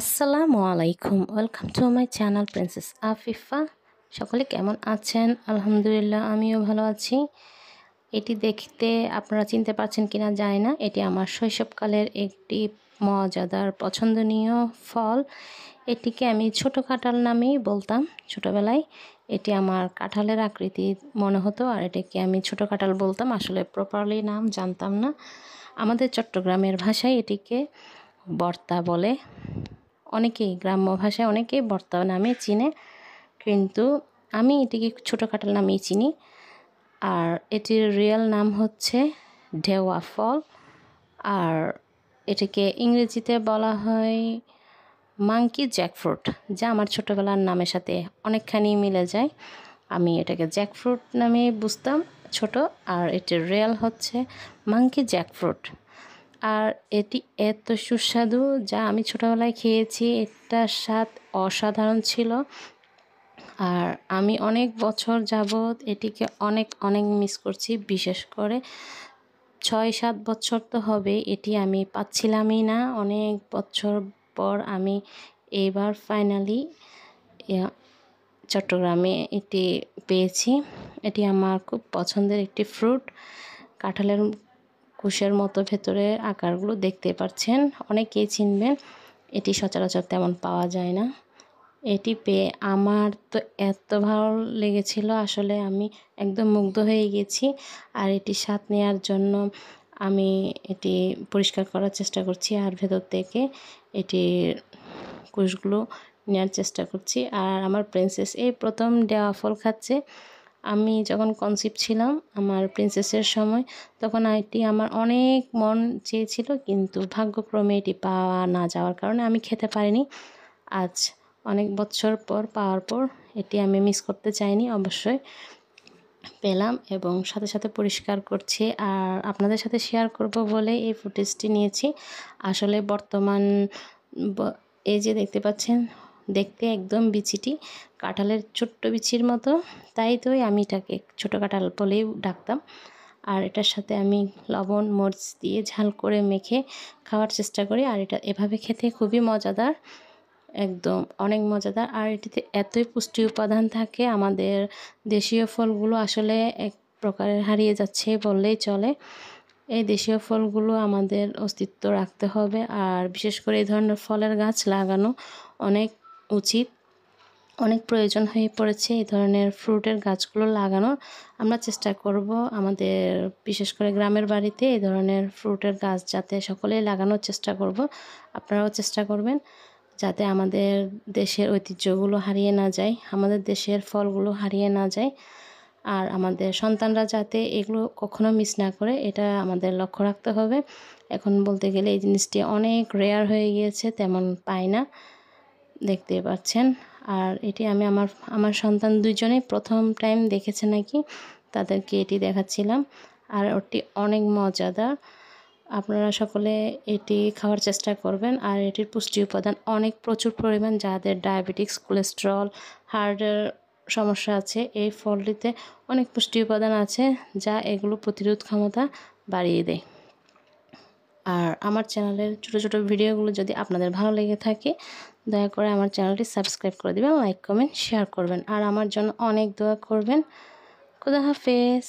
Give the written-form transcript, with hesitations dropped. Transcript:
আসসালামু আলাইকুম, welcome to my channel princess Afifa. সকলে কেমন আছেন? আলহামদুলিল্লাহ, আমিও ভালো আছি। এটি দেখতে আপনারা চিনতে পারছেন কিনা জানি না। এটি আমার শৈশবকালের একটি মজাদার পছন্দনীয় ফল। এটিকে আমি ছোটো কাঁঠাল নামেই বলতাম ছোটোবেলায়। এটি আমার কাঁঠালের আকৃতি মনে হতো, আর এটাকে আমি ছোটো কাঁঠাল বলতাম। আসলে প্রপারলি নাম জানতাম না। আমাদের চট্টগ্রামের ভাষায় এটিকে বর্তা বলে। অনেকেই গ্রাম্য ভাষায় অনেকেই বর্তা নামে চিনে, কিন্তু আমি এটিকে ছোটো কাঁঠাল নামেই চিনি। আর এটির রিয়েল নাম হচ্ছে ঢেওয়া ফল, আর এটিকে ইংরেজিতে বলা হয় মাঙ্কি জ্যাকফ্রুট, যা আমার ছোটোবেলার নামের সাথে অনেকখানি মিলে যায়। আমি এটাকে জ্যাকফ্রুট নামে বুঝতাম ছোট, আর এটির রিয়েল হচ্ছে মাঙ্কি জ্যাকফ্রুট। আর এটি এত সুস্বাদু, যা আমি ছোটোবেলায় খেয়েছি, এটার স্বাদ অসাধারণ ছিল। আর আমি অনেক বছর যাবৎ এটিকে অনেক অনেক মিস করছি। বিশেষ করে 6-7 বছর তো হবে এটি আমি পাচ্ছিলামই না। অনেক বছর পর আমি এবার ফাইনালি চট্টগ্রামে এটি পেয়েছি। এটি আমার খুব পছন্দের একটি ফ্রুট। কাঁঠালের কুশের মতো ভেতরে আকারগুলো দেখতে পাচ্ছেন, অনেকেই চিনবেন। এটি সচরাচর তেমন পাওয়া যায় না। এটি পেয়ে আমার তো এত ভালো লেগেছিল, আসলে আমি একদম মুগ্ধ হয়ে গেছি। আর এটি স্বাদ নেওয়ার জন্য আমি এটি পরিষ্কার করার চেষ্টা করছি, আর ভেতর থেকে এটির কুশগুলো নেওয়ার চেষ্টা করছি। আর আমার প্রিন্সেস এই প্রথম দেওয়া ফল খাচ্ছে। আমি যখন কনসিভ ছিলাম আমার প্রিন্সেসের সময়, তখন এটি আমার অনেক মন চেয়েছিল, কিন্তু ভাগ্যক্রমে এটি পাওয়া না যাওয়ার কারণে আমি খেতে পারিনি। আজ অনেক বছর পর পাওয়ার পর এটি আমি মিস করতে চাইনি, অবশ্যই পেলাম এবং সাথে সাথে পরিষ্কার করছি আর আপনাদের সাথে শেয়ার করব বলে এই ফুটেজটি নিয়েছি। আসলে বর্তমান এই যে দেখতে পাচ্ছেন, দেখতে একদম বিচিটি কাঁঠালের ছোট্ট বিচির মতো, তাই আমি এটাকে ছোটো কাঁঠাল বলেই ডাকতাম। আর এটার সাথে আমি লবণ মরিচ দিয়ে ঝাল করে মেখে খাওয়ার চেষ্টা করি। আর এটা এভাবে খেতে খুবই মজাদার, একদম অনেক মজাদার। আর এটিতে এতই পুষ্টি উপাদান থাকে, আমাদের দেশীয় ফলগুলো আসলে এক প্রকারের হারিয়ে যাচ্ছে বললেই চলে। এই দেশীয় ফলগুলো আমাদের অস্তিত্ব রাখতে হবে, আর বিশেষ করে এই ধরনের ফলের গাছ লাগানো অনেক উচিত, অনেক প্রয়োজন হয়ে পড়েছে এই ধরনের ফ্রুটের গাছগুলো লাগানোর। আমরা চেষ্টা করব আমাদের বিশেষ করে গ্রামের বাড়িতে এই ধরনের ফ্রুটের গাছ যাতে সকলেই লাগানোর চেষ্টা করব। আপনারাও চেষ্টা করবেন যাতে আমাদের দেশের ঐতিহ্যগুলো হারিয়ে না যায়, আমাদের দেশের ফলগুলো হারিয়ে না যায়, আর আমাদের সন্তানরা যাতে এগুলো কখনো মিস না করে, এটা আমাদের লক্ষ্য রাখতে হবে। এখন বলতে গেলে এই জিনিসটি অনেক রেয়ার হয়ে গিয়েছে, তেমন পাই না, দেখতে পাচ্ছেন। আর এটি আমি আমার সন্তান দুইজনেই প্রথম টাইম দেখেছে নাকি, তাদেরকে এটি দেখাচ্ছিলাম। আর ওটি অনেক মজাদার, আপনারা সকলে এটি খাওয়ার চেষ্টা করবেন। আর এটির পুষ্টি উপাদান অনেক প্রচুর পরিমাণ, যাদের ডায়াবেটিক্স, কোলেস্টেরল, হার্টের সমস্যা আছে, এই ফলটিতে অনেক পুষ্টি উপাদান আছে যা এগুলো প্রতিরোধ ক্ষমতা বাড়িয়ে দেয়। আর আমার চ্যানেলের ছোটো ছোটো ভিডিওগুলো যদি আপনাদের ভালো লেগে থাকে, দয়া করে আমার চ্যানেলটি সাবস্ক্রাইব করে দেবেন, লাইক কমেন্ট শেয়ার করবেন, আর আমার জন্য অনেক দোয়া করবেন। খুদা হাফেজ।